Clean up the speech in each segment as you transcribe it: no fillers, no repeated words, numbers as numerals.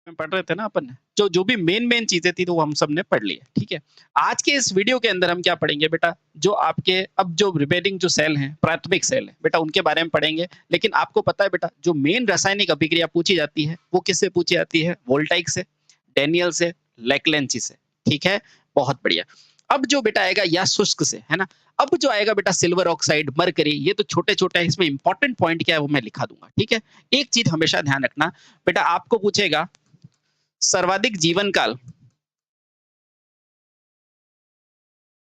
में पढ़ रहे थे ना अपन, जो जो भी मेन चीजें थी तो वो हम सब ने पढ़ लिया, ठीक है। आज के इस वीडियो के अंदर हम क्या पढ़ेंगे बेटा, जो आपके अब जो रिमेनिंग जो सेल हैं, प्राथमिक सेल है बेटा, उनके बारे में पढ़ेंगे। लेकिन आपको पता है बेटा, जो मेन रासायनिक अभिक्रिया पूछी जाती है वो किससे पूछी जाती है? वोल्टाइक से, डेनियल से, लेक्लेंची से, ठीक है। बहुत बढ़िया। अब जो बेटा आएगा या शुष्क से, है ना। अब जो आएगा बेटा सिल्वर ऑक्साइड, मरकरी, ये तो छोटे छोटे है, इसमें इंपॉर्टेंट पॉइंट क्या है वो मैं लिखा दूंगा, ठीक है। एक चीज हमेशा ध्यान रखना बेटा, आपको पूछेगा सर्वाधिक जीवन काल,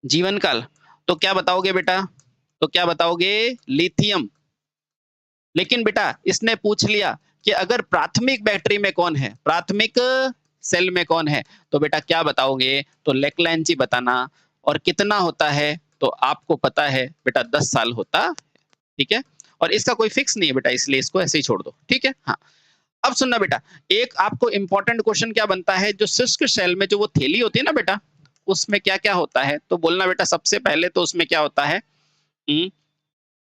जीवन काल, तो क्या बताओगे बेटा? तो क्या बताओगे? लिथियम। लेकिन बेटा इसने पूछ लिया कि अगर प्राथमिक बैटरी में कौन है, प्राथमिक सेल में कौन है, तो बेटा क्या बताओगे? तो लेक्लैंची बताना। और कितना होता है? तो आपको पता है बेटा 10 साल होता है, ठीक है। और इसका कोई फिक्स नहीं है बेटा, इसलिए इसको ऐसे ही छोड़ दो, ठीक है। हाँ, अब सुनना बेटा, एक आपको इंपॉर्टेंट क्वेश्चन क्या बनता है, जो शुष्क सेल में जो वो थैली होती है ना बेटा, उसमें क्या क्या होता है? तो बोलना बेटा सबसे पहले तो उसमें क्या होता है?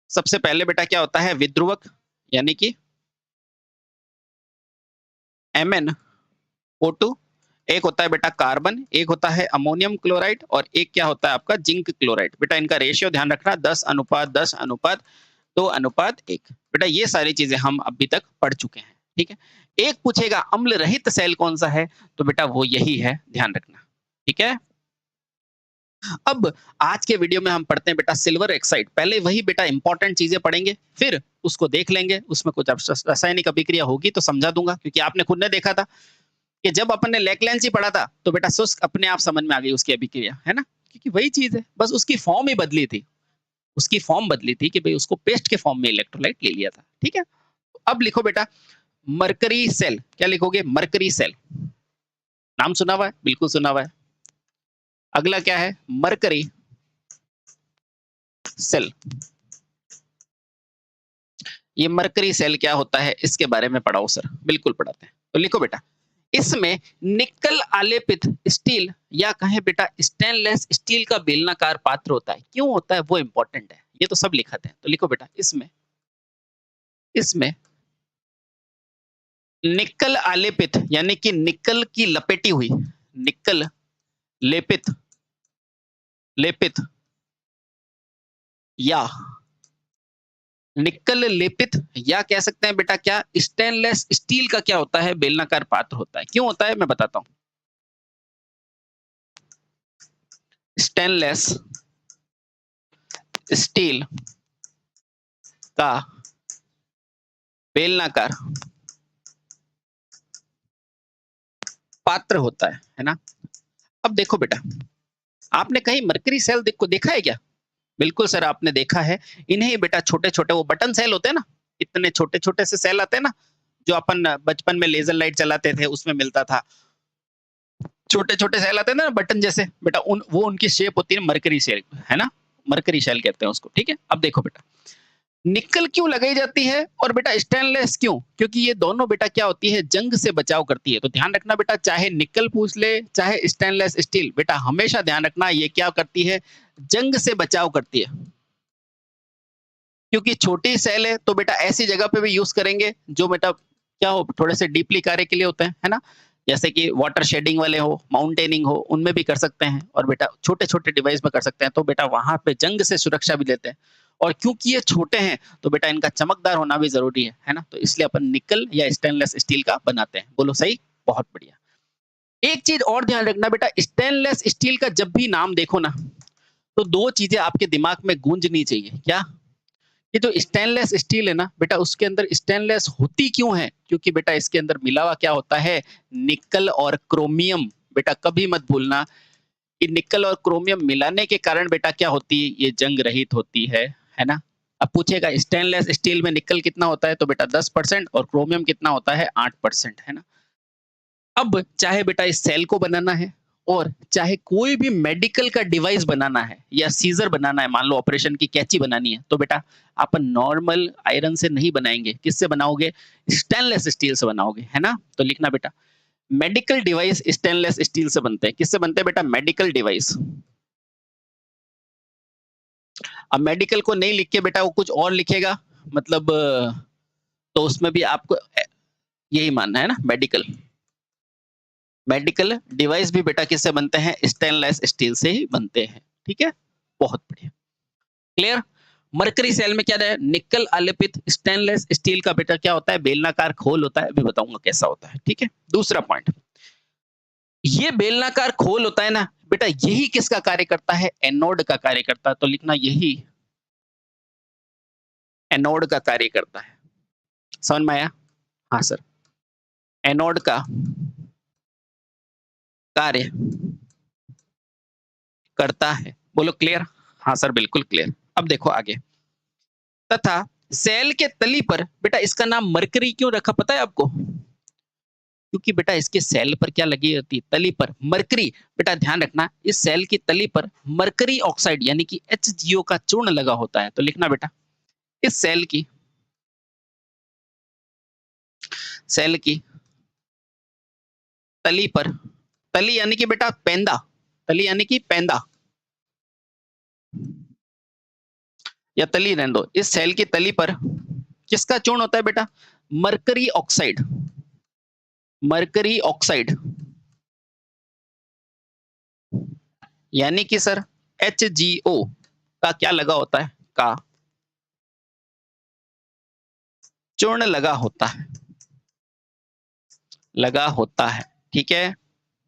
सबसे पहले बेटा क्या होता है? विद्रुवक, यानी कि MnO2। एक होता है बेटा कार्बन, एक होता है अमोनियम क्लोराइड, और एक क्या होता है आपका? Zinc chloride. बेटा इनका रेशियो ध्यान रखना, 10:10:1। बेटा ये सारी चीजें हम अभी तक पढ़ चुके हैं, ठीक है। एक पूछेगा अम्ल रहित सेल कौन सा है, तो बेटा वो यही है, ध्यान रखना, ठीक है। अब आज के वीडियो में हम पढ़ते हैं बेटा सिल्वर ऑक्साइड। पहले वही बेटा इंपॉर्टेंट चीजें पढ़ेंगे, फिर उसको देख लेंगे, उसमें कुछ रासायनिक अभिक्रिया होगी तो समझा दूंगा, क्योंकि आपने खुद ने देखा था कि जब अपन ने लेक्लैंची पढ़ा था तो बेटा शुष्क अपने आप समझ में आ गई उसकी अभिक्रिया, है ना। क्योंकि वही चीज है, बस उसकी फॉर्म ही बदली थी, उसकी फॉर्म बदली थी कि भाई उसको पेस्ट के फॉर्म में इलेक्ट्रोलाइट ले लिया था, ठीक है। अब लिखो बेटा मरकरी सेल, क्या लिखोगे? Mercury cell. नाम सुना हुआ है? बिल्कुल सुना हुआ है। अगला क्या है? Mercury cell. ये मरकरी सेल क्या होता है, इसके बारे में पढ़ाओ सर। बिल्कुल पढ़ाते हैं, तो लिखो बेटा, इसमें निकल आलेपित स्टील या कहें बेटा स्टेनलेस स्टील का बेलनाकार पात्र होता है। क्यों होता है वो इंपॉर्टेंट है, ये तो सब लिखाते हैं। तो लिखो बेटा इसमें इसमें निकल आलेपित, यानी कि निकल की लपेटी हुई, निकल लेपित, लेपित या निकल लेपित, या कह सकते हैं बेटा क्या, स्टेनलेस स्टील का क्या होता है? बेलनाकार पात्र होता है। क्यों होता है मैं बताता हूं। स्टेनलेस स्टील का बेलनाकार पात्र होता है ना। अब देखो बेटा, आपने कहीं मरकरी सेल देखा है क्या? बिल्कुल सर आपने देखा है। इन्हें बेटा छोटे छोटे वो बटन सेल होते हैं ना, इतने छोटे छोटे से सेल आते हैं ना, जो अपन बचपन में लेजर लाइट चलाते थे उसमें मिलता था। छोटे छोटे सेल आते हैं ना बटन जैसे, बेटा वो उनकी शेप होती है मरकरी सेल, है ना। मरकरी सेल कहते हैं उसको, ठीक है। अब देखो बेटा, निकल क्यों लगाई जाती है और बेटा स्टेनलेस क्यों? क्योंकि ये दोनों बेटा क्या होती है? जंग से बचाव करती है। तो ध्यान रखना बेटा, चाहे निकल पूछ ले चाहे स्टेनलेस स्टील, बेटा हमेशा ध्यान रखना ये क्या करती है? जंग से बचाव करती है। क्योंकि छोटी सेल है तो बेटा ऐसी जगह पे भी यूज करेंगे जो बेटा क्या हो, थोड़े से डीपली कार्य के लिए होते हैं, है ना। जैसे कि वाटर शेडिंग वाले हो, माउंटेनिंग हो, उनमें भी कर सकते हैं, और बेटा छोटे छोटे डिवाइस में कर सकते हैं। तो बेटा वहां पे जंग से सुरक्षा भी देते हैं। और क्योंकि ये छोटे हैं तो बेटा इनका चमकदार होना भी जरूरी है ना। तो इसलिए अपन निकल या स्टेनलेस स्टील का बनाते हैं। बोलो सही, बहुत बढ़िया। एक चीज और ध्यान रखना बेटा, स्टेनलेस स्टील का जब भी नाम देखो ना, तो दो चीजें आपके दिमाग में गूंजनी चाहिए। क्या? ये जो स्टेनलेस स्टील है ना बेटा, उसके अंदर स्टेनलेस होती क्यों है? क्योंकि बेटा इसके अंदर मिला हुआ क्या होता है? निकल और क्रोमियम। बेटा कभी मत भूलना कि निकल और क्रोमियम मिलाने के कारण बेटा क्या होती है? ये जंग रहित होती है ना। अब पूछेगा स्टेनलेस स्टील में निकल कितना होता है, तो बेटा 10% और क्रोमियम कितना होता है? 8%, है ना। अब चाहे बेटा इस सेल को बनाना है, और चाहे कोई भी मेडिकल का डिवाइस बनाना है या सीजर बनाना है, मान लो ऑपरेशन की कैंची बनानी है, तो बेटा अपन नॉर्मल आयरन से नहीं बनाएंगे। किससे बनाओगे? स्टेनलेस स्टील से बनाओगे, है ना। तो लिखना बेटा मेडिकल डिवाइस स्टेनलेस स्टील से बनते हैं। किससे बनते हैं बेटा? Medical device. अब मेडिकल को नहीं लिख के बेटा वो कुछ और लिखेगा, मतलब तो उसमें भी आपको यही मानना है ना, मेडिकल। मेडिकल डिवाइस भी बेटा किससे बनते हैं? स्टेनलेस स्टील से ही बनते हैं। ठीक है, बहुत बढ़िया, क्लियर। मरकरी सेल में क्या है? निकल आलेपित स्टेनलेस स्टील का बेटा क्या होता है? बेलनाकार खोल होता है, अभी बताऊंगा कैसा होता है। ठीक है, दूसरा पॉइंट, ये बेलनाकार खोल होता है ना बेटा, यही किसका कार्य करता है? एनोड का कार्य करता है। तो लिखना यही एनोड का कार्य करता है। समझ में आया? हाँ सर, एनोड का कार्य करता है। बोलो क्लियर? हाँ सर, बिल्कुल क्लियर। अब देखो आगे, तथा सेल के तली पर बेटा इसका नाम मरकरी क्यों रखा पता है आपको? क्योंकि बेटा इसके सेल पर क्या लगी होती है? तली पर मरकरी। बेटा ध्यान रखना, इस सेल की तली पर मरकरी ऑक्साइड यानी कि HgO का चूर्ण लगा होता है। तो लिखना बेटा, इस सेल की तली पर, तली यानी कि बेटा पेंदा, तली यानी कि पेंदा या तली रहने दो, इस सेल की तली पर किसका चूर्ण होता है बेटा? मरकरी ऑक्साइड, मरकरी ऑक्साइड यानी कि सर HgO का क्या लगा होता है? का चूर्ण लगा होता है, लगा होता है। ठीक है,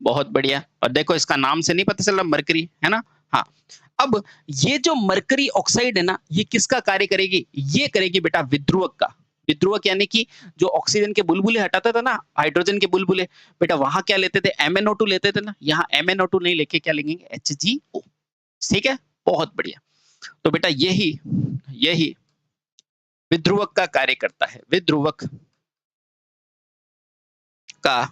बहुत बढ़िया। और देखो इसका नाम से नहीं पता चला मरकरी, है ना? हाँ, अब ये जो मरकरी ऑक्साइड है ना, ये किसका कार्य करेगी? ये करेगी बेटा विद्रुवक का। विद्रुवक यानी कि जो ऑक्सीजन के बुलबुले हटाता था ना, हाइड्रोजन के बुलबुले, बेटा वहां क्या लेते थे? MnO2 लेते थे ना, यहाँ MnO2 नहीं लेके क्या लेंगे? HgO। ठीक है, बहुत बढ़िया। तो बेटा यही यही विद्रुवक का कार्य करता है, विद्रुवक का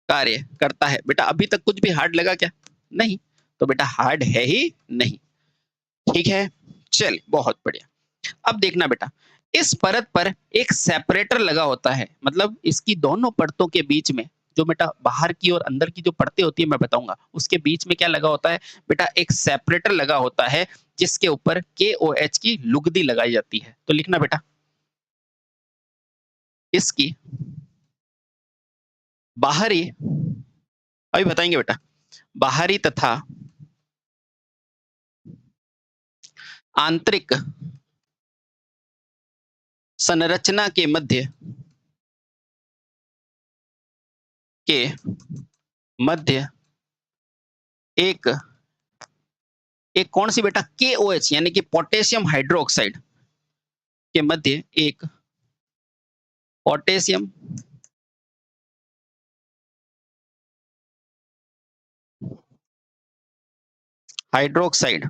कार्य करता है। बेटा अभी तक कुछ भी हार्ड लगा क्या? नहीं, तो बेटा हार्ड है ही नहीं। ठीक है, चलिए बहुत बढ़िया। अब देखना बेटा, इस परत पर एक सेपरेटर लगा होता है, मतलब इसकी दोनों परतों के बीच में, जो बेटा बाहर की और अंदर की जो परतें होती है मैं बताऊंगा, उसके बीच में क्या लगा होता है बेटा? एक सेपरेटर लगा होता है, जिसके ऊपर KOH की लुगदी लगाई जाती है। तो लिखना बेटा, इसकी बाहरी, अभी बताएंगे बेटा, बाहरी तथा आंतरिक संरचना के के मध्य एक एक कौन सी बेटा? KOH यानी कि पोटेशियम हाइड्रोक्साइड के मध्य एक पोटेशियम हाइड्रोक्साइड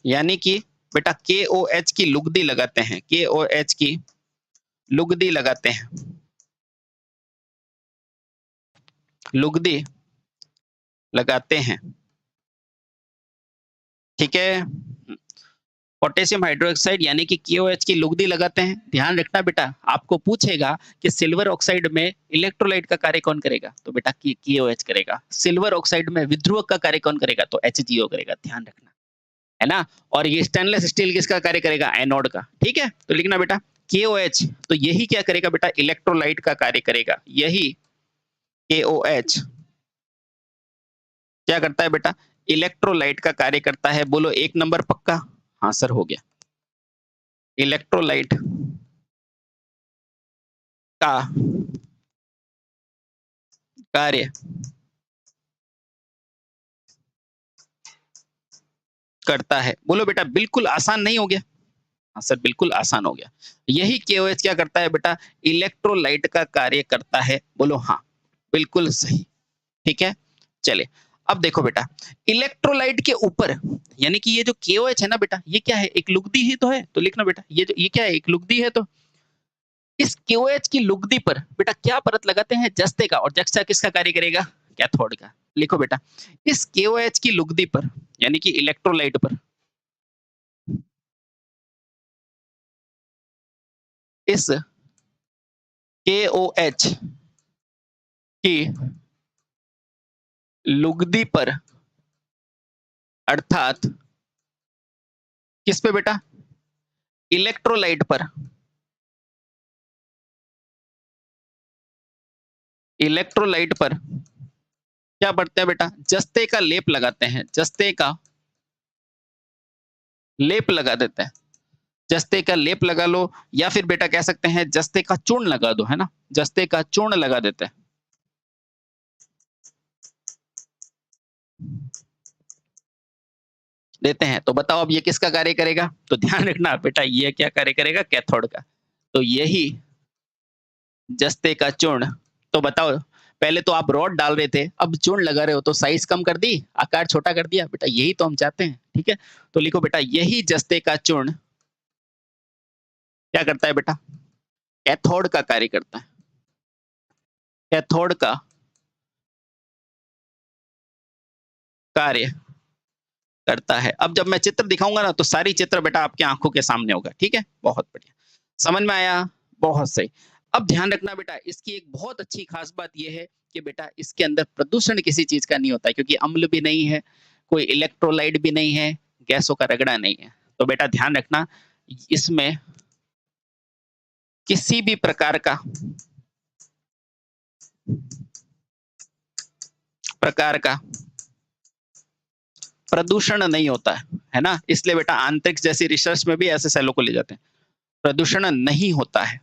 यानी कि बेटा KOH की लुगदी लगाते हैं, KOH की लुगदी लगाते हैं, लुगदी लगाते हैं। ठीक है, पोटेशियम हाइड्रोक्साइड यानी कि KOH की लुगदी लगाते हैं। ध्यान रखना बेटा, आपको पूछेगा कि सिल्वर ऑक्साइड में इलेक्ट्रोलाइट का कार्य कौन करेगा? तो बेटा KOH करेगा। सिल्वर ऑक्साइड में विद्रुवक का कार्य कौन करेगा? तो HgO करेगा। ध्यान रखना, है ना? और ये स्टेनलेस स्टील किसका कार्य करेगा? एनोड का। ठीक है, तो लिखना बेटा KOH, तो यही क्या करेगा बेटा? इलेक्ट्रोलाइट का कार्य करेगा। यही KOH क्या करता है बेटा? इलेक्ट्रोलाइट का कार्य करता है। बोलो एक नंबर पक्का? हाँ सर, हो गया। इलेक्ट्रोलाइट का कार्य करता है। बोलो बेटा बिल्कुल आसान नहीं हो गया? हाँ सर, बिल्कुल आसान हो गया। यही KOH क्या करता है बेटा? इलेक्ट्रोलाइट का कार्य करता है। बोलो हाँ, बिल्कुल सही। ठीक है, चलिए अब देखो बेटा, इलेक्ट्रोलाइट के ऊपर यानी कि ये जो KOH है ना बेटा, ये क्या है? एक लुगदी ही तो है। तो लिखना बेटा, ये क्या है? एक लुगदी है। तो इस KOH की लुगदी पर बेटा क्या परत लगाते हैं? जस्ते का। और जस्ता किसका कार्य करेगा? कैथोड का। लिखो बेटा, इस KOH की लुगदी पर यानी कि इलेक्ट्रोलाइट पर, इस KOH की लुगदी पर, अर्थात किस पे बेटा? इलेक्ट्रोलाइट पर इलेक्ट्रोलाइट पर क्या करते हैं बेटा, जस्ते का लेप लगाते हैं, जस्ते का लेप लगा देते हैं। जस्ते का लेप लगा लो, या फिर बेटा कह सकते हैं जस्ते का चूर्ण लगा दो, है ना? जस्ते का चूर्ण लगा देते हैं। देते हैं, तो बताओ अब ये किसका कार्य करेगा? तो ध्यान रखना बेटा, ये क्या कार्य करेगा? कैथोड का। तो यही जस्ते का चूर्ण, तो बताओ, पहले तो आप रॉड डाल रहे थे, अब चूर्ण लगा रहे हो, तो साइज कम कर दी, आकार छोटा कर दिया। बेटा यही तो हम चाहते हैं, ठीक है? तो लिखो बेटा, यही जस्ते का चूर्ण क्या करता है बेटा? कैथोड का कार्य करता है। कैथोड का कार्य करता है। अब जब मैं चित्र दिखाऊंगा ना, तो सारी चित्र बेटा आपकी आंखों के सामने होगा, ठीक है? बहुत बढ़िया, समझ में आया? बहुत सही। अब ध्यान रखना बेटा, इसकी एक बहुत अच्छी खास बात यह है कि बेटा इसके अंदर प्रदूषण किसी चीज का नहीं होता है, क्योंकि अम्ल भी नहीं है, कोई इलेक्ट्रोलाइट भी नहीं है, गैसों का रगड़ा नहीं है। तो बेटा ध्यान रखना, इसमें किसी भी प्रकार का प्रदूषण नहीं होता है ना? इसलिए बेटा आंतरिक्ष जैसी रिसर्च में भी ऐसे सेलों को ले जाते हैं। प्रदूषण नहीं होता है।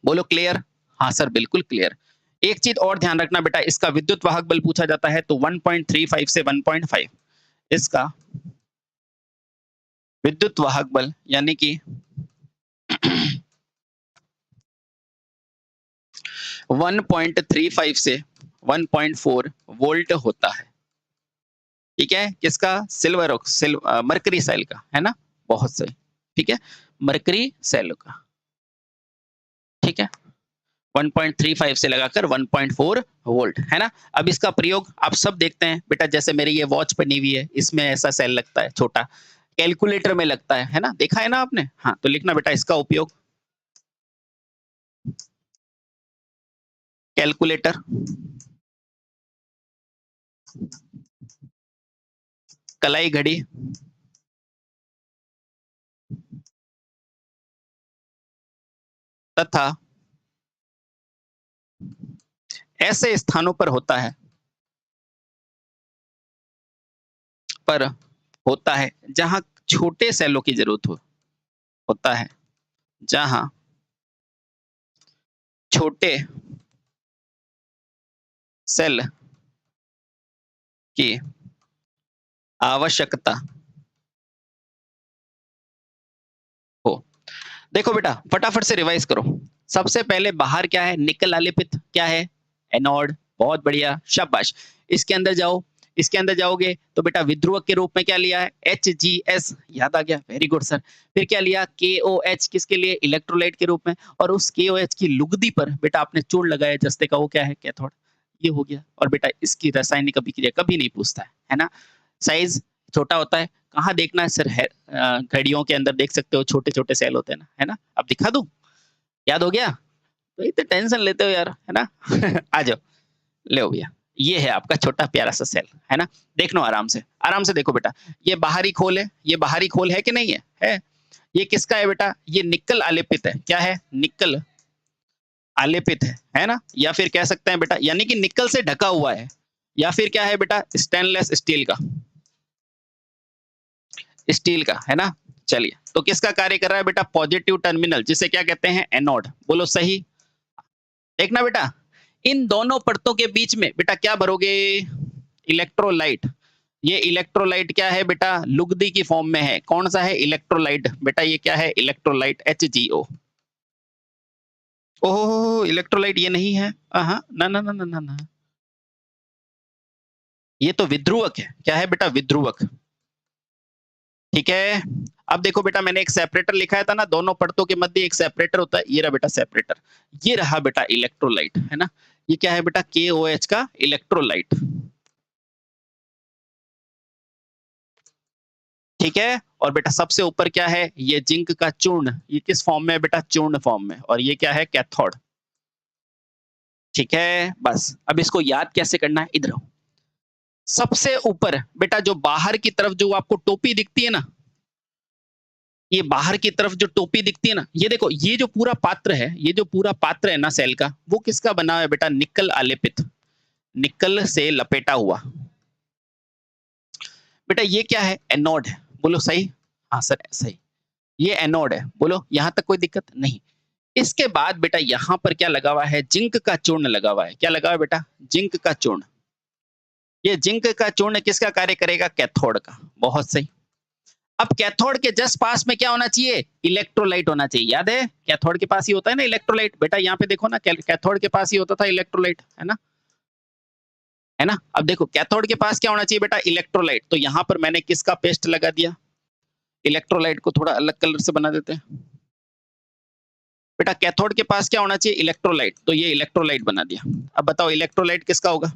बोलो क्लियर? हाँ सर, बिल्कुल क्लियर। एक चीज और ध्यान रखना बेटा, इसका विद्युत वाहक बल पूछा जाता है, तो 1.35 से 1.5 इसका विद्युत वाहक बल, यानी कि 1.35 से 1.4 वोल्ट होता है। ठीक है? किसका? मरकरी सेल का, है ना? बहुत सही। ठीक है, मरकरी सेल का। ठीक है, 1.35 से लगाकर 1.4 वोल्ट, है ना? अब इसका प्रयोग आप सब देखते हैं बेटा, जैसे मेरी ये वॉच बनी हुई है, इसमें ऐसा सेल लगता है छोटा, कैलकुलेटर में लगता है ना? देखा है ना आपने? हाँ, तो लिखना बेटा इसका उपयोग कैलकुलेटर, कलाई घड़ी तथा ऐसे स्थानों पर पर होता है जहां छोटे सेलों की जरूरत होता है, जहां छोटे सेल की आवश्यकता हो। देखो बेटा, फटाफट से रिवाइज करो। सबसे पहले बाहर क्या है? निकल आलेपित, क्या है? एनोड। बहुत बढ़िया, शाबाश। इसके अंदर जाओ, इसके अंदर जाओगे तो बेटा विध्रुवक के रूप में क्या लिया है? HgS, याद आ गया, वेरी गुड सर। फिर क्या लिया? KOH, किसके लिए? इलेक्ट्रोलाइट के रूप में। और उस KOH की लुगदी पर बेटा आपने चूर्ण लगाया जस्ते का, वो क्या है? कैथोड। ये हो गया। और बेटा इसकी रासायनिक अभिक्रिया कभी नहीं पूछता है ना? साइज छोटा होता है। कहाँ देखना है सर? है घड़ियों के अंदर देख सकते हो, छोटे छोटे सेल होते हैं ना, है ना? अब दिखा दूं? याद हो गया? तो इतने टेंशन लेते हो यार, है ना? आ जाओ, ले भैया, ये है आपका छोटा प्यारा सा सेल, है ना? देख लो आराम से, आराम से देखो बेटा। ये बाहरी खोल है, ये बाहरी खोल है कि नहीं है? है। ये किसका है बेटा? ये निकल आलेपित है। क्या है? निकल आलेपित है ना? या फिर कह सकते हैं बेटा, यानी कि निकल से ढका हुआ है। या फिर क्या है बेटा? स्टेनलेस स्टील का, स्टील का, है ना? चलिए, तो किसका कार्य कर रहा है बेटा? पॉजिटिव टर्मिनल, जिसे क्या कहते हैं? एनोड। बोलो सही। देखना बेटा, इन दोनों परतों के बीच में बेटा क्या भरोगे? इलेक्ट्रोलाइट। ये इलेक्ट्रोलाइट क्या है बेटा? लुगदी की फॉर्म में है। कौन सा है? इलेक्ट्रोलाइट। बेटा ये क्या है? Electrolyte, HgO। ओहो, इलेक्ट्रोलाइट ये नहीं है। ना ना ना ना ना ना, ये तो विध्रुवक है। क्या है बेटा? विध्रुवक। ठीक है। अब देखो बेटा, मैंने एक सेपरेटर लिखा था ना, दोनों परतों के मध्य एक सेपरेटर होता है। ये रहा बेटा सेपरेटर। ये रहा बेटा इलेक्ट्रोलाइट, है ना? ये क्या है बेटा? KOH का इलेक्ट्रोलाइट। ठीक है। और बेटा सबसे ऊपर क्या है? ये जिंक का चूर्ण। ये किस फॉर्म में है बेटा? चूर्ण फॉर्म में। और ये क्या है? कैथोड। ठीक है, बस अब इसको याद कैसे करना है, इधर आओ। सबसे ऊपर बेटा जो बाहर की तरफ जो आपको टोपी दिखती है ना, ये बाहर की तरफ जो टोपी दिखती है ना, ये देखो, ये जो पूरा पात्र है, ये जो पूरा पात्र है ना सेल का, वो किसका बना हुआ है बेटा? निकल आलेपित, निकल से लपेटा हुआ। बेटा ये क्या है? एनोड है। बोलो सही? हाँ सर सही। ये एनोड है। बोलो यहाँ तक कोई दिक्कत नहीं। इसके बाद बेटा यहाँ पर क्या लगा हुआ है? जिंक का चूर्ण लगा हुआ है। क्या लगा हुआ है बेटा? जिंक का चूर्ण। ये जिंक का चूर्ण किसका कार्य करेगा? कैथोड का। बहुत सही। अब कैथोड के जस्ट पास में क्या होना चाहिए? इलेक्ट्रोलाइट होना चाहिए। याद है कैथोड के पास ही होता है ना इलेक्ट्रोलाइट। बेटा यहाँ पे देखो ना, कैथोड के पास ही होता था इलेक्ट्रोलाइट, है ना? है ना? अब देखो कैथोड के पास क्या होना चाहिए बेटा? इलेक्ट्रोलाइट। तो यहाँ पर मैंने किसका पेस्ट लगा दिया? इलेक्ट्रोलाइट को थोड़ा अलग कलर से बना देते हैं। बेटा कैथोड के पास क्या होना चाहिए? इलेक्ट्रोलाइट। तो ये इलेक्ट्रोलाइट बना दिया। अब बताओ इलेक्ट्रोलाइट किसका होगा?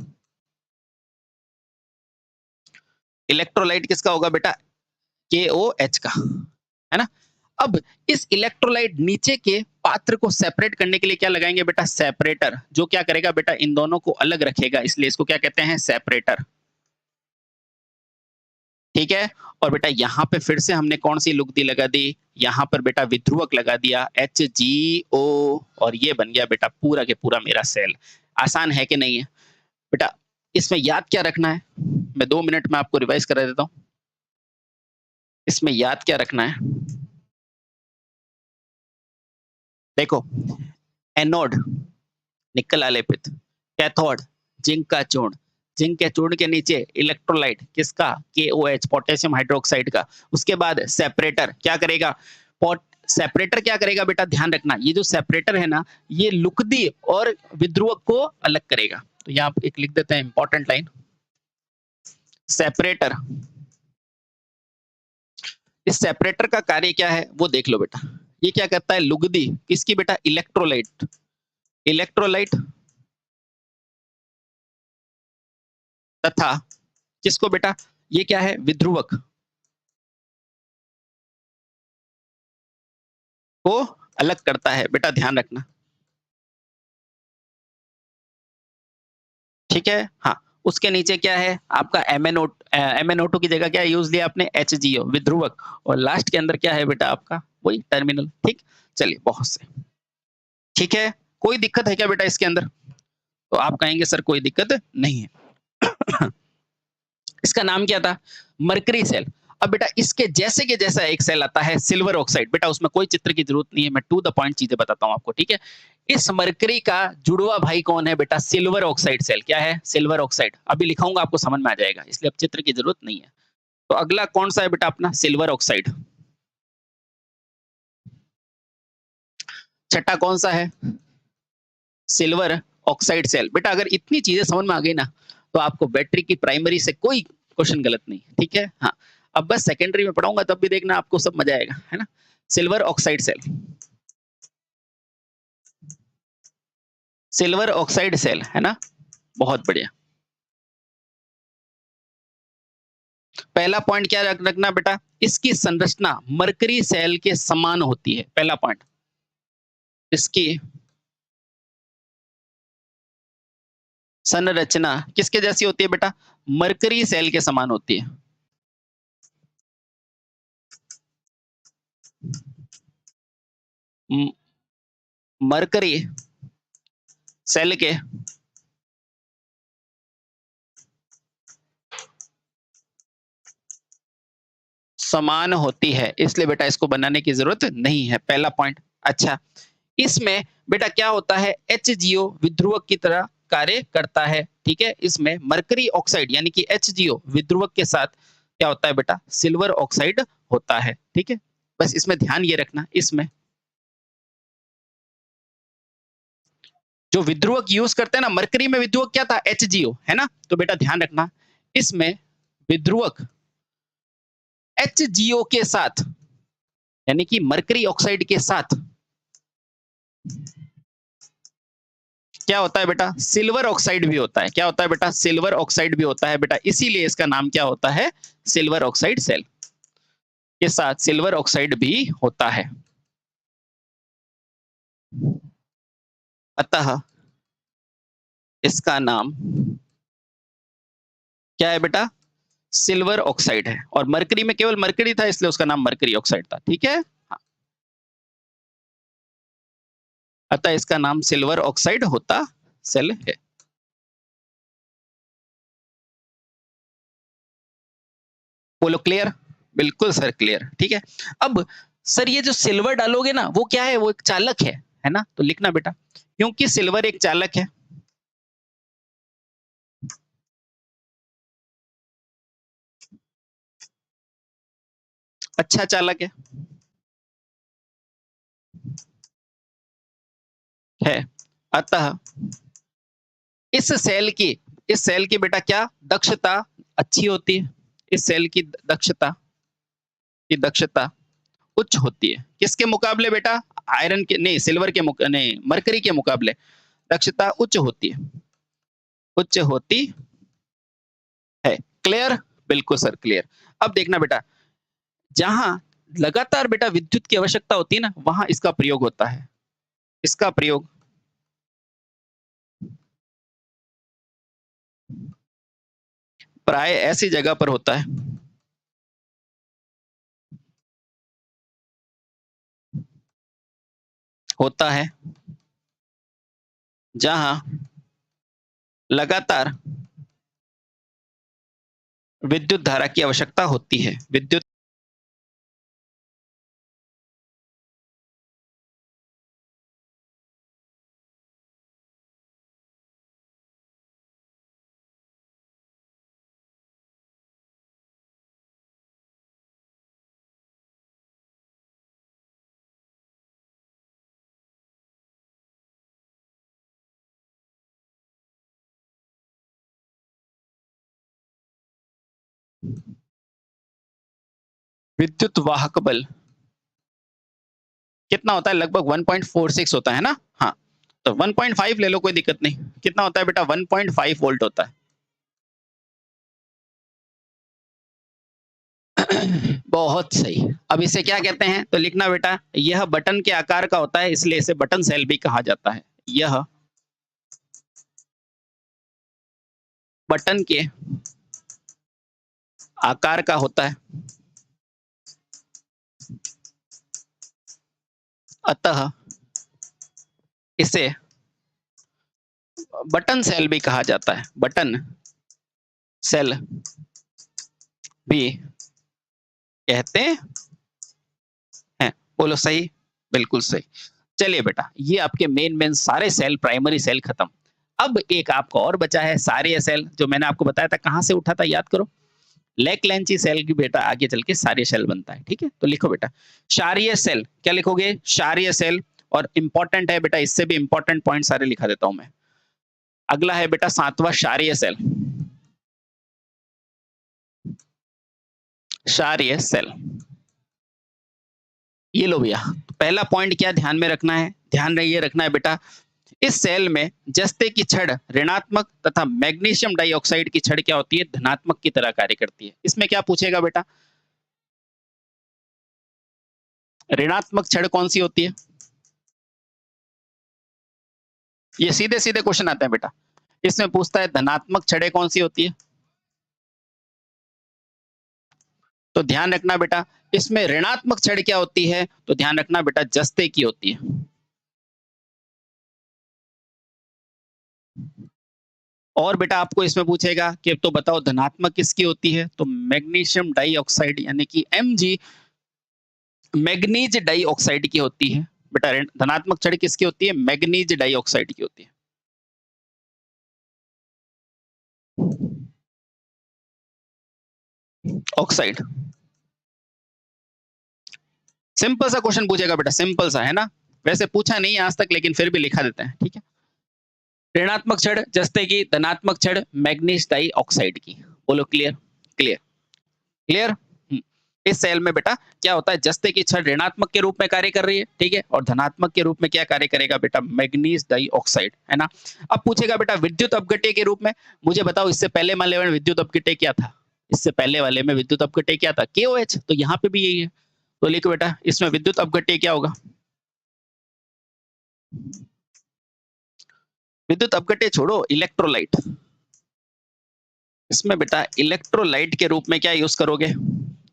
इलेक्ट्रोलाइट किसका होगा बेटा? KOH का, है ना? अब इस इलेक्ट्रोलाइट नीचे के पात्र को सेपरेट करने के लिए क्या लगाएंगे बेटा? सेपरेटर। जो क्या करेगा बेटा? इन दोनों को अलग रखेगा, इसलिए इसको क्या कहते हैं? सेपरेटर। ठीक है। और बेटा यहाँ पे फिर से हमने कौन सी लुगदी लगा दी? यहाँ पर बेटा विध्रुवक लगा दिया HgO, और ये बन गया बेटा पूरा के पूरा मेरा सेल। आसान है कि नहीं है बेटा? इसमें याद क्या रखना है? मैं 2 मिनट में आपको रिवाइज करा देता हूँ। इसमें याद क्या रखना है? देखो, एनोड निकल आलेपित, कैथोड जिंक का चूर्ण, जिंक के चूर्ण के नीचे इलेक्ट्रोलाइट किसका? KOH, पोटेशियम हाइड्रोक्साइड का। उसके बाद सेपरेटर क्या करेगा? पोट सेपरेटर क्या करेगा बेटा? ध्यान रखना, ये जो सेपरेटर है ना, ये लुगदी और विध्रुवक को अलग करेगा। तो यहाँ एक लिख देते हैं इंपॉर्टेंट लाइन, सेपरेटर। इस सेपरेटर का कार्य क्या है वो देख लो बेटा। ये क्या करता है? लुगदी किसकी बेटा? इलेक्ट्रोलाइट, इलेक्ट्रोलाइट तथा किसको बेटा? ये क्या है? विध्रुवक को अलग करता है। बेटा ध्यान रखना, ठीक है? हाँ, उसके नीचे क्या है आपका? MnO2 की जगह क्या यूज लिया आपने? HgO, विध्रुवक। और लास्ट के अंदर क्या है बेटा आपका? वही टर्मिनल। ठीक, चलिए बहुत से। ठीक है, कोई दिक्कत है क्या बेटा इसके अंदर? तो आप कहेंगे सर कोई दिक्कत नहीं है। इसका नाम क्या था? Mercury cell. अब बेटा इसके जैसे के जैसा एक सेल आता है सिल्वर ऑक्साइड। बेटा उसमें कोई चित्र की जरूरत नहीं है, मैं टू द पॉइंट चीजें बताता हूं आपको, ठीक है? इस मरकरी का जुड़वा भाई कौन है बेटा? Silver oxide cell. क्या है? Silver oxide. अभी लिखाऊंगा आपको समझ में आ जाएगा, इसलिए अब चित्र की जरूरत नहीं है। तो अगला कौन सा है बेटा अपना? Silver oxide. छठा कौन सा है? Silver oxide cell. बेटा अगर इतनी चीजें समझ में आ गई ना, तो आपको बैटरी की प्राइमरी से कोई क्वेश्चन गलत नहीं, ठीक है? हाँ, अब बस सेकेंडरी में पढ़ाऊंगा तब भी देखना आपको सब मजा आएगा, है ना? Silver oxide cell, silver oxide cell, है ना? बहुत बढ़िया। पहला पॉइंट क्या रखना बेटा? इसकी संरचना मरकरी सेल के समान होती है। पहला पॉइंट, इसकी संरचना किसके जैसी होती है बेटा? मरकरी सेल के समान होती है। मरकरी सेल के समान होती है, इसलिए बेटा इसको बनाने की जरूरत नहीं है। पहला पॉइंट। अच्छा, इसमें बेटा क्या होता है? HgO विध्रुवक की तरह कार्य करता है, ठीक है? इसमें मरकरी ऑक्साइड यानी कि HgO विध्रुवक के साथ क्या होता है बेटा? सिल्वर ऑक्साइड होता है, ठीक है? बस इसमें ध्यान ये रखना, इसमें जो विध्रुवक यूज करते हैं ना, मरकरी में विध्रुवक क्या था? HgO, है ना? तो बेटा ध्यान रखना, इसमें विध्रुवक HgO के साथ यानी कि मरकरी ऑक्साइड के साथ क्या होता है बेटा? सिल्वर ऑक्साइड भी होता है। क्या होता है बेटा? सिल्वर ऑक्साइड भी होता है बेटा, इसीलिए इसका नाम क्या होता है? सिल्वर ऑक्साइड सेल के साथ सिल्वर ऑक्साइड भी होता है। अतः इसका नाम क्या है बेटा? सिल्वर ऑक्साइड है, और मरकरी में केवल मरकरी था इसलिए उसका नाम मरकरी ऑक्साइड था, ठीक है। हाँ, अतः इसका नाम सिल्वर ऑक्साइड होता सेल है। बोलो क्लियर? बिल्कुल सर क्लियर, ठीक है। अब सर ये जो सिल्वर डालोगे ना वो क्या है, वो एक चालक है ना, तो लिखना बेटा, क्योंकि सिल्वर एक चालक है, अच्छा चालक है, अतः इस सेल की इस सेल की बेटा क्या दक्षता अच्छी होती है, इस सेल की दक्षता उच्च होती है, किसके मुकाबले बेटा, आयरन के नहीं, सिल्वर के नहीं, मरकरी के मुकाबले दक्षता उच्च होती है, उच्च होती है। क्लियर? बिल्कुल सर क्लियर। अब देखना बेटा, जहां लगातार बेटा विद्युत की आवश्यकता होती है ना, वहां इसका प्रयोग होता है, इसका प्रयोग प्राय ऐसी जगह पर होता है जहां लगातार विद्युत धारा की आवश्यकता होती है, विद्युत विद्युत वाहक बल कितना होता है, लगभग 1.46 होता है ना। हाँ, तो 1.5 ले लो, कोई दिक्कत नहीं। कितना होता है बेटा, 1.5 वोल्ट होता है। बहुत सही। अब इसे क्या कहते हैं, तो लिखना बेटा, यह बटन के आकार का होता है, इसलिए इसे बटन सेल भी कहा जाता है। यह बटन के आकार का होता है, अतः इसे बटन सेल भी कहा जाता है, बटन सेल भी कहते हैं। बोलो सही? बिल्कुल सही। चलिए बेटा, ये आपके मेन सारे सेल, प्राइमरी सेल खत्म। अब एक आपका और बचा है सारे सेल, जो मैंने आपको बताया था, कहां से उठा था, याद करो। लेक-लेंची सेल की बेटा आगे चल के सारे सेल बनता है, ठीक है। तो लिखो बेटा, क्षारीय सेल, क्या लिखोगे, क्षारीय सेल। और इंपॉर्टेंट है बेटा, इससे भी इंपॉर्टेंट पॉइंट सारे लिखा देता हूं मैं। अगला है बेटा 7वां क्षारीय सेल, क्षारीय सेल। ये लो भैया, पहला पॉइंट क्या ध्यान में रखना है, ध्यान ये रखना है बेटा, इस सेल में जस्ते की छड़ ऋणात्मक तथा मैग्नीशियम डाइऑक्साइड की छड़ क्या होती है, धनात्मक की तरह कार्य करती है। इसमें क्या पूछेगा बेटा, ऋणात्मक छड़ कौन सी होती है, ये सीधे सीधे क्वेश्चन आते हैं बेटा। इसमें पूछता है धनात्मक छड़ें कौन सी होती है, तो ध्यान रखना बेटा, इसमें ऋणात्मक छड़ क्या होती है, तो ध्यान रखना बेटा, जस्ते की होती है। और बेटा आपको इसमें पूछेगा कि तो बताओ धनात्मक किसकी होती है, तो मैग्नीशियम डाइऑक्साइड यानी कि Mg, मैग्नीज डाइऑक्साइड की होती है। बेटा धनात्मक छड़ किसकी होती है, मैग्नीज डाइऑक्साइड की होती है। ऑक्साइड, सिंपल सा क्वेश्चन पूछेगा बेटा, सिंपल सा है ना। वैसे पूछा नहीं है आज तक, लेकिन फिर भी लिखा देते हैं, ठीक है। ऋणात्मक छड़ जस्ते की, धनात्मक छड़ मैग्नीज डाइऑक्साइड की। बोलो क्लियर? क्लियर? क्लियर? इस सेल में बेटा क्या होता है, जस्ते की छड़ ऋणात्मक के रूप में कार्य कर रही है, ठीक है, और धनात्मक के रूप में क्या कार्य करेगा बेटा, मैग्नीज डाइऑक्साइड, है ना। अब पूछेगा बेटा विद्युत अपघट्य के रूप में, मुझे बताओ इससे पहले वाले में विद्युत अपघट्य क्या था, इससे पहले वाले में विद्युत अपघट्य क्या था, KOH, तो यहाँ पे भी यही है। तो लिखो बेटा, इसमें विद्युत अपघट्य क्या होगा, विद्युत अपघट्य छोड़ो, इलेक्ट्रोलाइट, इसमें बेटा इलेक्ट्रोलाइट के रूप में क्या यूज करोगे?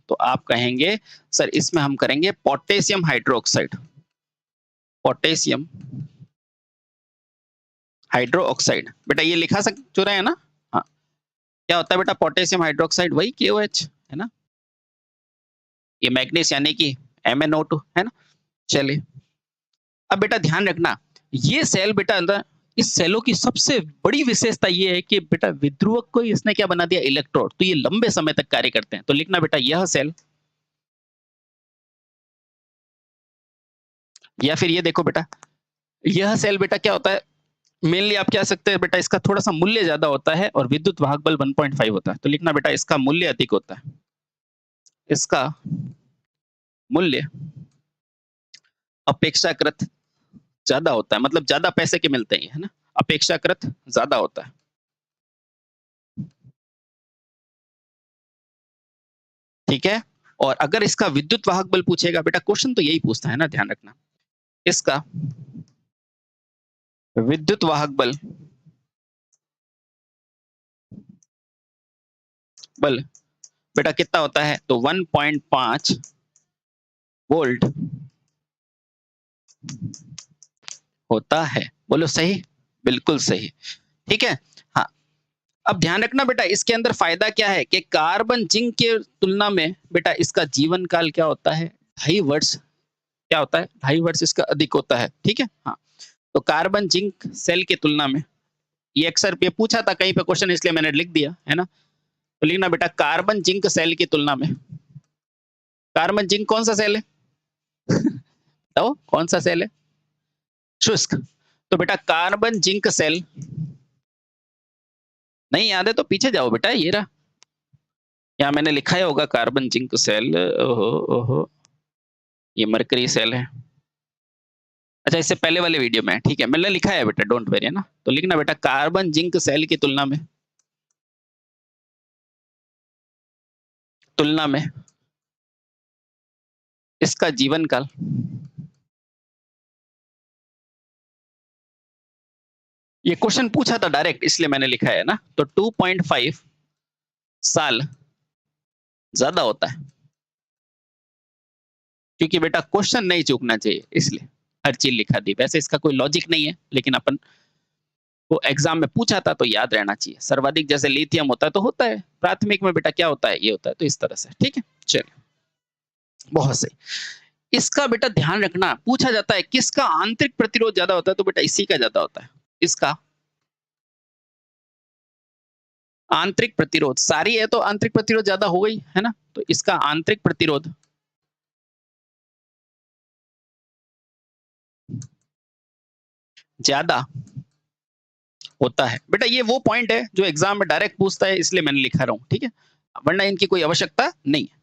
तो आप कहेंगे सर इसमें हम करेंगे पोटेशियम हाइड्रोक्साइड, पोटेशियम हाइड्रोक्साइड। बेटा ये लिखा सक जो रहे हैं ना? हाँ, क्या होता है बेटा पोटेशियम हाइड्रोक्साइड? वही KOH है ना? ये मैग्नीज यानी कि MnO2 है ना? चलिए अब बेटा ध्यान रखना, ये सेल बेटा अंदर, इस सेलों की सबसे बड़ी विशेषता ये है कि बेटा विध्रुवक को इसने क्या बना दिया? इलेक्ट्रोड। तो ये लंबे समय तक कार्य करते हैं। तो लिखना बेटा यह सेल, या फिर ये देखो बेटा, यह सेल बेटा क्या होता है? मेनली आप कह सकते हैं बेटा इसका थोड़ा सा मूल्य ज्यादा होता है और विद्युत वाहक बल 1.5 होता है। तो लिखना बेटा इसका मूल्य अधिक होता है, इसका मूल्य अपेक्षाकृत ज्यादा होता है, मतलब ज्यादा पैसे के मिलते हैं, है ना? अपेक्षाकृत ज्यादा होता है। ठीक है, और अगर इसका विद्युत वाहक बल पूछेगा बेटा, क्वेश्चन तो यही पूछता है ना, ध्यान रखना, इसका विद्युत वाहक बल बेटा कितना होता है? तो 1.5 वोल्ट होता है। बोलो सही? बिल्कुल सही। ठीक है, हाँ। अब ध्यान रखना बेटा, इसके अंदर फायदा क्या है कि कार्बन जिंक के तुलना में बेटा इसका जीवन काल क्या होता है? 2.5 वर्ष। क्या होता है? 2.5 वर्ष इसका अधिक होता है। ठीक है, हाँ। तो कार्बन जिंक सेल की तुलना में, ये अक्सर ये पूछा था कहीं पे क्वेश्चन, इसलिए मैंने लिख दिया है ना। तो लिखना बेटा कार्बन जिंक सेल की तुलना में, कार्बन जिंक कौन सा सेल है? बताओ कौन सा सेल है? शुष्क। तो बेटा कार्बन जिंक सेल, नहीं याद है तो पीछे जाओ बेटा, ये रहा, यहाँ मैंने लिखा ही होगा कार्बन जिंक सेल। ओहो ओहो, ये मरकरी सेल है। अच्छा, इससे पहले वाले वीडियो में, ठीक है, मैंने लिखा है बेटा, डोंट वेरी, है ना। तो लिखना बेटा कार्बन जिंक सेल की तुलना में इसका जीवन काल, ये क्वेश्चन पूछा था डायरेक्ट, इसलिए मैंने लिखा है ना। तो 2.5 साल ज्यादा होता है, क्योंकि बेटा क्वेश्चन नहीं चूकना चाहिए, इसलिए हर चीज लिखा दी। वैसे इसका कोई लॉजिक नहीं है, लेकिन अपन वो एग्जाम में पूछा था तो याद रहना चाहिए। सर्वाधिक जैसे लिथियम होता है तो होता है, प्राथमिक में बेटा क्या होता है? ये होता है। तो इस तरह से, ठीक है, चलिए, बहुत सही। इसका बेटा ध्यान रखना, पूछा जाता है किसका आंतरिक प्रतिरोध ज्यादा होता है? तो बेटा इसी का ज्यादा होता है, इसका आंतरिक प्रतिरोध। सारी है तो आंतरिक प्रतिरोध ज्यादा हो गई, है ना। तो इसका आंतरिक प्रतिरोध ज्यादा होता है। बेटा ये वो पॉइंट है जो एग्जाम में डायरेक्ट पूछता है, इसलिए मैंने लिखा रहा हूं, ठीक है, वरना इनकी कोई आवश्यकता नहीं है।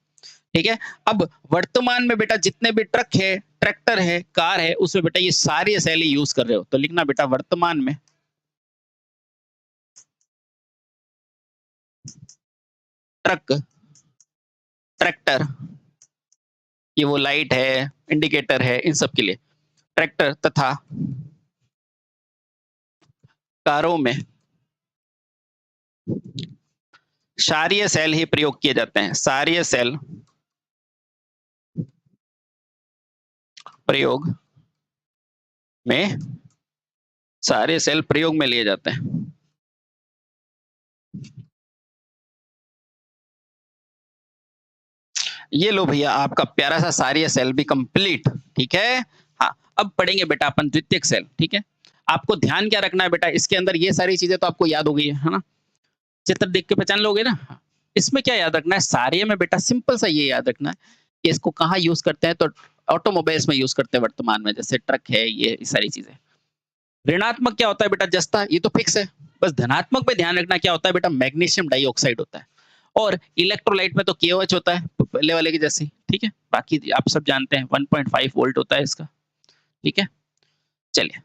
ठीक है, अब वर्तमान में बेटा जितने भी ट्रक है, ट्रैक्टर है, कार है, उसमें बेटा ये सारी सेल यूज कर रहे हो। तो लिखना बेटा वर्तमान में ट्रक, ट्रैक्टर, ये वो लाइट है, इंडिकेटर है, इन सब के लिए ट्रैक्टर तथा कारों में क्षारीय सेल ही प्रयोग किए जाते हैं। क्षारीय सेल प्रयोग में, सारे सेल प्रयोग में लिए जाते हैं। ये लो भैया आपका प्यारा सा क्षारीय सेल भी कंप्लीट। ठीक है, हाँ, अब पढ़ेंगे बेटा अपन द्वितीयक सेल। ठीक है, आपको ध्यान क्या रखना है बेटा, इसके अंदर ये सारी चीजें तो आपको याद हो गई है ना, चित्र देख के पहचान लोगे ना। इसमें क्या याद रखना है? क्षारीय में बेटा सिंपल सा ये याद रखना है कि इसको कहाँ यूज करते हैं, तो ऑटोमोबाइल्स में यूज करते हैं वर्तमान में, जैसे ट्रक है, ये सारी चीजें। ऋणात्मक क्या होता है बेटा? जस्ता, ये तो फिक्स है। बस धनात्मक पे ध्यान रखना, क्या होता है बेटा? मैग्नीशियम डाइऑक्साइड होता है। और इलेक्ट्रोलाइट में तो KOH होता है, पहले वाले की जैसे। ठीक है, बाकी आप सब जानते हैं 1.5 वोल्ट होता है इसका। ठीक है, चलिए,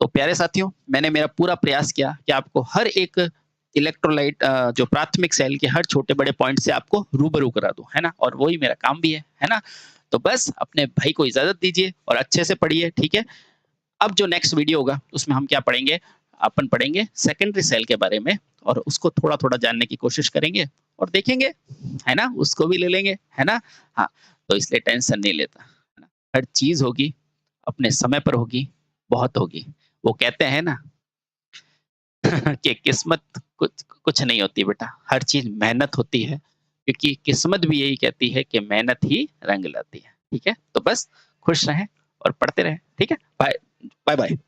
तो प्यारे साथियों, मैंने मेरा पूरा प्रयास किया कि आपको हर एक इलेक्ट्रोलाइट जो प्राथमिक सेल के हर छोटे बड़े पॉइंट से आपको रूबरू करा दूं, है ना। और वही मेरा काम भी है ना। तो बस अपने भाई को इजाजत दीजिए और अच्छे से पढ़िए। ठीक है, अब जो नेक्स्ट वीडियो होगा उसमें हम क्या पढ़ेंगे? अपन पढ़ेंगे सेकेंडरी सेल के बारे में और उसको थोड़ा-थोड़ा जानने की कोशिश करेंगे और देखेंगे, है ना? उसको भी ले लेंगे, है ना? हाँ, तो इसलिए टेंशन नहीं लेता, है ना? हर चीज़ होगी, अपने समय पर होगी, बहुत होगी। वो कहते हैं ना कि किस्मत कुछ कुछ नहीं होती बेटा, हर चीज़ मेहनत होती है, क्योंकि किस्मत भी यही कहती है कि मेहनत ही रंग लाती है, ठीक है? तो बस खुश रहें और पढ़ते रहें, ठीक है? Bye, bye-bye.